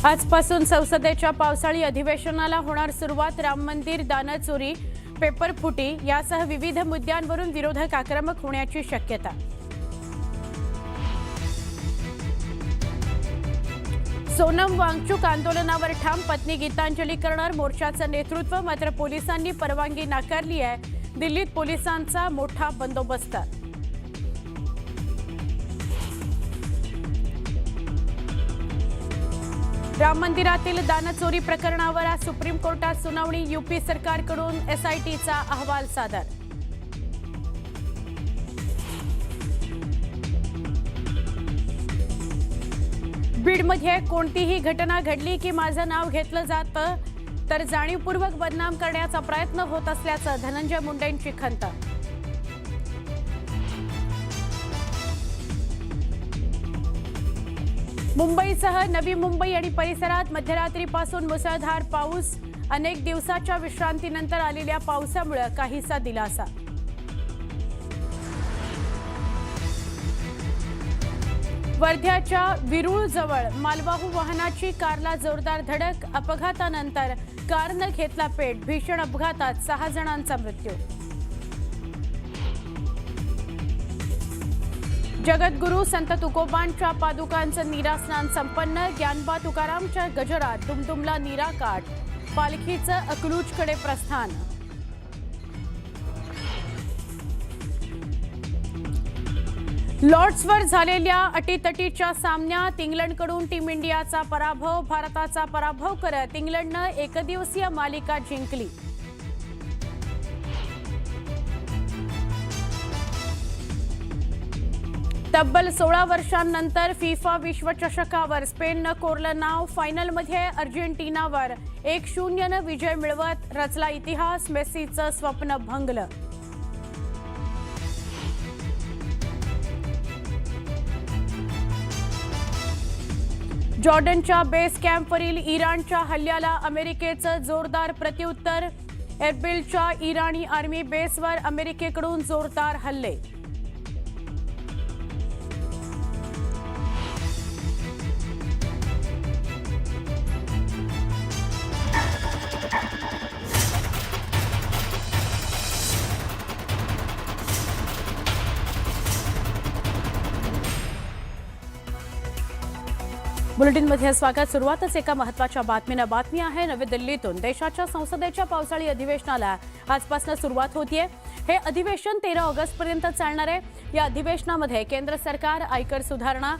आजपासून संसदेच्या पावसाळी अधिवेशनाला होणार सुरुवात। राम मंदिर, दानचोरी, पेपर फुटी यासह विविध मुद्द्यांवरून विरोधक आक्रमक होण्याची शक्यता। सोनम वांगचुक आंदोलनावर ठाम, पत्नी गीतांजली करणार मोर्चाचं नेतृत्व। मात्र पोलिसांनी परवानगी नाकारली आहे। दिल्लीत पोलिसांचा मोठा बंदोबस्त। राम मंदिरातील दानचोरी प्रकरणावर आज सुप्रीम कोर्टात सुनावणी। यूपी सरकारकडून एसआयटीचा अहवाल सादर। बीडमध्ये कोणतीही घटना घडली की माझं नाव घेतलं जातं तर जाणीवपूर्वक बदनाम करण्याचा प्रयत्न होत असल्याचं धनंजय मुंडेंची खंत। मुंबईसह नवी मुंबई आणि परिसरात मध्यरात्रीपासून मुसळधार पाऊस। अनेक दिवसाच्या विश्रांतीनंतर आलेल्या पावसामुळे काहीसा दिलासा। वर्ध्याच्या विरुळजवळ मालवाहू वाहनाची कारला जोरदार धडक। अपघातानंतर कारनं घेतला पेट। भीषण अपघातात 6 जणांचा मृत्यू। जगद्गुरू संत तुकोबांच्या पादुकांचं नीरास्नान संपन्न। ज्ञानबा तुकारामच्या गजरात दुमदुमला नीराकाठ। पालखीचं अकलूजकडे प्रस्थान। लॉर्ड्सवर झालेल्या अटीतटीच्या सामन्यात इंग्लंडकडून टीम इंडियाचा पराभव। भारताचा पराभव करत इंग्लंडनं एकदिवसीय मालिका जिंकली। तब्बल 16 वर्षांनंतर फिफा विश्वचषकावर स्पेननं कोरलं नाव। फायनलमध्ये अर्जेंटिनावर 1-0 विजय मिळवत रचला इतिहास। मेस्सीचं स्वप्न भंगलं। जॉर्डनच्या बेस कॅम्पवरील इराणच्या हल्ल्याला अमेरिकेचं जोरदार प्रत्युत्तर। एर्बिलच्या इराणी आर्मी बेसवर अमेरिकेकडून जोरदार हल्ले। बुलेटिनमध्ये स्वागत। सुरुवातच एका महत्त्वाच्या बातमीनं। बातमी आहे नवी दिल्लीतून। देशाच्या संसदेच्या पावसाळी अधिवेशनाला आजपासून सुरुवात होतीये। हे अधिवेशन 13 ऑगस्टपर्यंत चालणार आहे। या अधिवेशनामध्ये केंद्र सरकार, आयकर सुधारणा,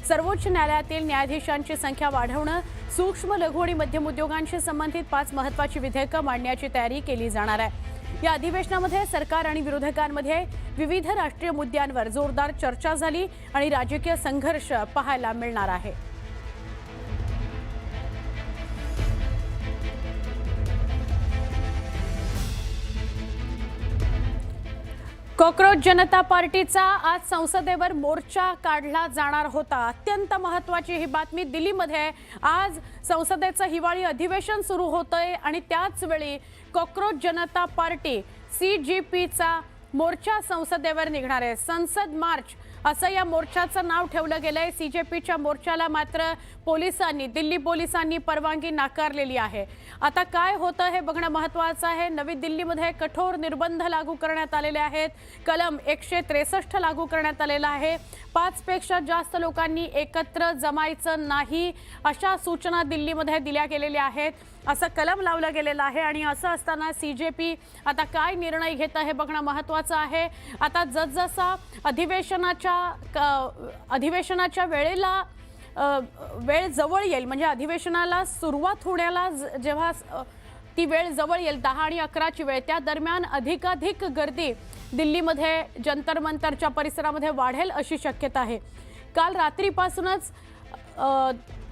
सर्वोच्च न्यायालयातील न्यायाधीशांची संख्या वाढवणं, सूक्ष्म, लघु आणि मध्यम उद्योगांशी संबंधित 5 महत्त्वाची विधेयकं मांडण्याची तयारी केली जाणार आहे। या अधिवेशनामध्ये सरकार आणि विरोधकांमध्ये विविध राष्ट्रीय मुद्द्यांवर जोरदार चर्चा झाली आणि राजकीय संघर्ष पाहायला मिळणार आहे। कॉकरोच जनता पार्टीचा आज संसदेवर मोर्चा काढला जाणार होता। अत्यंत महत्त्वाची ही बातमी। दिल्लीमध्ये आज संसदेचं हिवाळी अधिवेशन सुरू होतंय आणि त्याच वेळी कॉकरोच जनता पार्टी CJPचा मोर्चा संसदेवर निघणार आहे। संसद मार्च असं या मोर्चाचं नाव ठेवलं गेलंय। CJPच्या मोर्चाला मात्र दिल्ली पोलिसांनी परवानगी नाकारलेली आहे। आता काय होतं हे बघणं महत्त्वाचं आहे। नवी दिल्लीमध्ये कठोर निर्बंध लागू करण्यात आलेले आहेत। कलम 163 लागू करण्यात आलेला आहे। 5 पेक्षा जास्त लोकांनी एकत्र जमायचं नाही अशा सूचना दिल्लीमध्ये दिल्या गेलेल्या आहेत। असं कलम लावलं गेलेलं आहे आणि असं असताना CJP आता काय निर्णय घेतं हे बघणं महत्त्वाचं आहे। आता जसजसा अधिवेशनाच्या वेळेला वेळ जवळ येईल, म्हणजे अधिवेशनाला सुरुवात होण्याला जेव्हा ती वेळ जवळ येईल 10 आणि 11ची वेळ, त्या दरम्यान अधिकाधिक गर्दी दिल्लीमध्ये जंतर मंतरच्या परिसरामध्ये वाढेल अशी शक्यता आहे। काल रात्रीपासूनच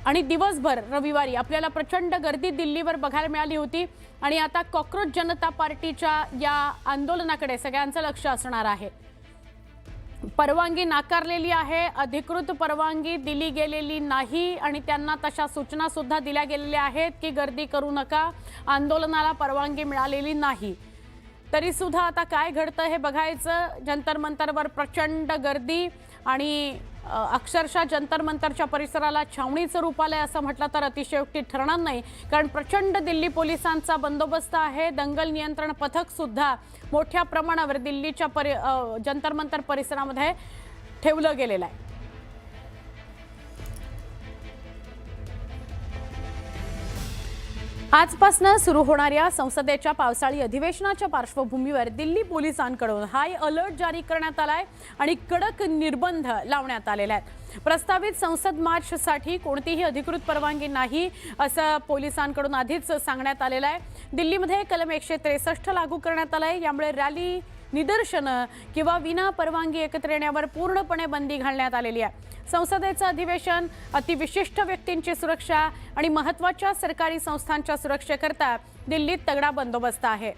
आणि दिवसभर रविवारी आपल्याला प्रचंड गर्दी दिल्लीवर बघायला मिळाली होती आणि आता कॉकरोच जनता पार्टीच्या या आंदोलनाकडे सगळ्यांचं लक्ष असणार आहे। परवानगी नाकारलेली आहे। अधिकृत परवानगी दिली गेलेली नाही आणि त्यांना तशा सूचना सुद्धा दिल्या गेलेल्या आहेत की गर्दी करू नका, आंदोलनाला परवानगी मिळालेली नाही। तरी सुद्धा आता काय घडतं हे बघायचं। जंतर मंतरवर प्रचंड गर्दी आणि अक्षरशः जंतर मंतरच्या परिसराला छावणीचं रूप आलंय असं म्हटलं तर अतिशयोक्ती ठरणार नाही, कारण प्रचंड दिल्ली पोलिसांचा बंदोबस्त आहे. दंगल नियंत्रण पथक सुद्धा मोठ्या प्रमाणावर दिल्लीच्या जंतर मंतर परिसरामध्ये ठेवलं गेलेलं आहे. आजपासून सुरू होणाऱ्या संसदेच्या पावसाळी अधिवेशनाच्या पार्श्वभूमीवर दिल्ली पोलिसांकडून हाय अलर्ट जारी करण्यात आलाय आणि कडक निर्बंध लावण्यात आलेले आहेत. प्रस्तावित संसद मार्चसाठी कोणतीही अधिकृत परवानगी नाही असं पोलिसांकडून आधीच सांगण्यात आलेलं आहे. दिल्लीमध्ये कलम 163 लागू करण्यात आलाय. यामुळे रॅली, निदर्शनं किंवा विना परवानगी एकत्र येण्यावर पूर्णपणे बंदी घालण्यात आलेली आहे. संसदेचं अधिवेशन अतिविशिष्ट व्यक्तींची सुरक्षा आणि महत्त्वाच्या सरकारी संस्थांच्या सुरक्षेकरता दिल्लीत तगडा बंदोबस्त आहे.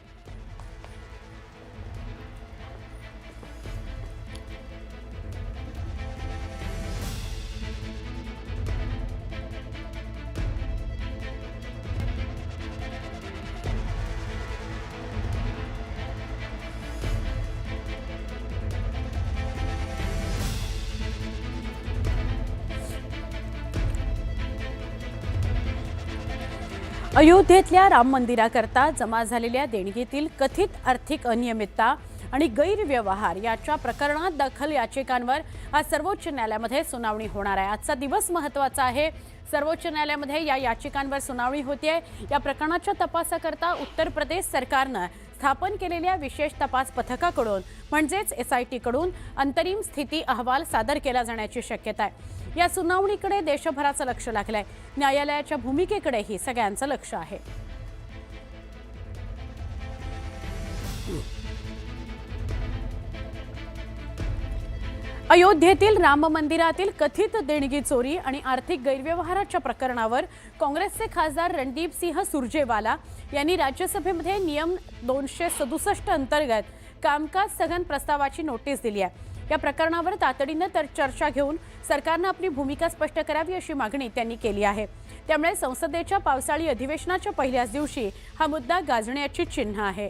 अयोध्येतल्या राम मंदिराकरता जमा झालेल्या देणगीतील कथित आर्थिक अनियमितता आणि गैरव्यवहार याच्या प्रकरणात दाखल याचिकांवर आज सर्वोच्च न्यायालयामध्ये सुनावणी होणार आहे. आजचा दिवस महत्त्वाचा आहे. सर्वोच्च न्यायालयामध्ये या याचिकांवर सुनावणी होते. या प्रकरणाच्या तपासाकरता उत्तर प्रदेश सरकारनं स्थापन केलेल्या विशेष तपास पथकाकडून म्हणजेच SIT कडून अंतरिम स्थिती अहवाल सादर केला जाण्याची शक्यता आहे. या सुनावणीकडे देशभराचं लक्ष लागलंय. न्यायालयाच्या भूमिकेकडेही सगळ्यांचं लक्ष आहे. अयोध्येतील राम मंदिरातील कथित देणगी चोरी आणि आर्थिक गैरव्यवहाराच्या प्रकरणावर काँग्रेसचे खासदार रणदीप सिंह सुरजेवाला यांनी राज्यसभेमध्ये नियम 267 अंतर्गत कामकाज स्थगन प्रस्तावाची नोटीस दिली आहे. या प्रकरणावर तातडीनं चर्चा घेऊन सरकारनं आपली भूमिका स्पष्ट करावी अशी मागणी त्यांनी केली आहे. त्यामुळे संसदेच्या पावसाळी अधिवेशनाच्या पहिल्याच दिवशी हा मुद्दा गाजण्याची चिन्ह आहे.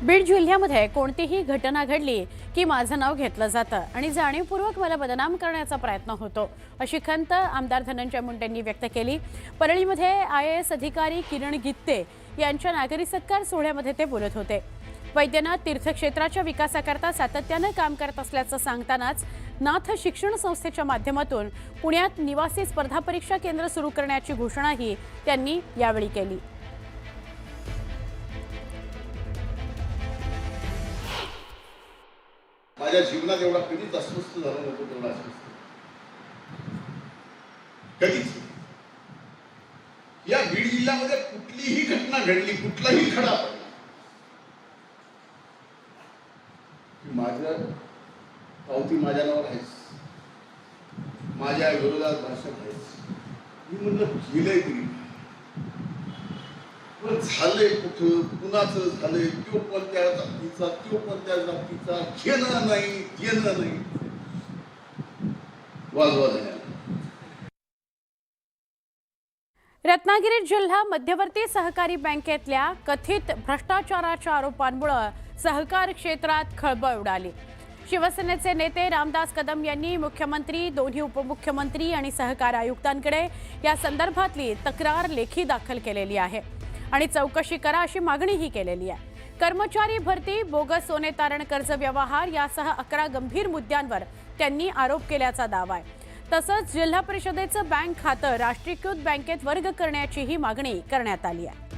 बीड जिल्ह्यामध्ये कोणतीही घटना घडली की माझं नाव घेतलं जातं आणि जाणीवपूर्वक मला बदनाम करण्याचा प्रयत्न होतो अशी खंत आमदार धनंजय मुंडेंनी व्यक्त केली. परळीमध्ये IAS अधिकारी किरण गित्ते यांच्या नागरी सत्कार सोहळ्यामध्ये ते बोलत होते. वैद्यनाथ तीर्थक्षेत्राच्या विकासाकरता सातत्यानं काम करत असल्याचं सांगतानाच नाथ शिक्षण संस्थेच्या माध्यमातून पुण्यात निवासी स्पर्धा परीक्षा केंद्र सुरू करण्याची घोषणाही त्यांनी यावेळी केली. माझ्या जीवनात एवढा कधीच अस्वस्थ झाला नव्हतो, तेवढा अस्वस्थ कधीच. या बीड जिल्ह्यामध्ये कुठलीही घटना घडली, कुठलाही खडा पडला, माझं पावती माझ्या नावावर आहेच, माझ्या विरोधात भाषण आहेच. मी म्हणलं गेलंय तरी झालंय कुठं, कुणाचं झालंय, तो कोणत्या जातीचा, तो कोणत्या जातीचा, घेणं नाही देणं नाही, वाजवा झाला. रत्नागिरी जिल्हा मध्यवर्ती सहकारी बँकेतल्या कथित भ्रष्टाचाराच्या आरोपांमुळे सहकार क्षेत्रात खळबळ उडाली. शिवसेनेचे नेते रामदास कदम यांनी मुख्यमंत्री, दोन्ही उपमुख्यमंत्री आणि सहकार आयुक्तांकडे या संदर्भातली तक्रार लेखी दाखल केलेली आहे आणि चौकशी करा अशी मागणीही केलेली आहे. कर्मचारी भरती, बोगस सोने तारण कर्ज व्यवहार यासह 11 गंभीर मुद्द्यांवर त्यांनी आरोप केल्याचा दावा आहे. तसंच जिल्हा परिषदेचं बँक खातं राष्ट्रीयकृत बँकेत वर्ग करण्याचीही मागणी करण्यात आली आहे.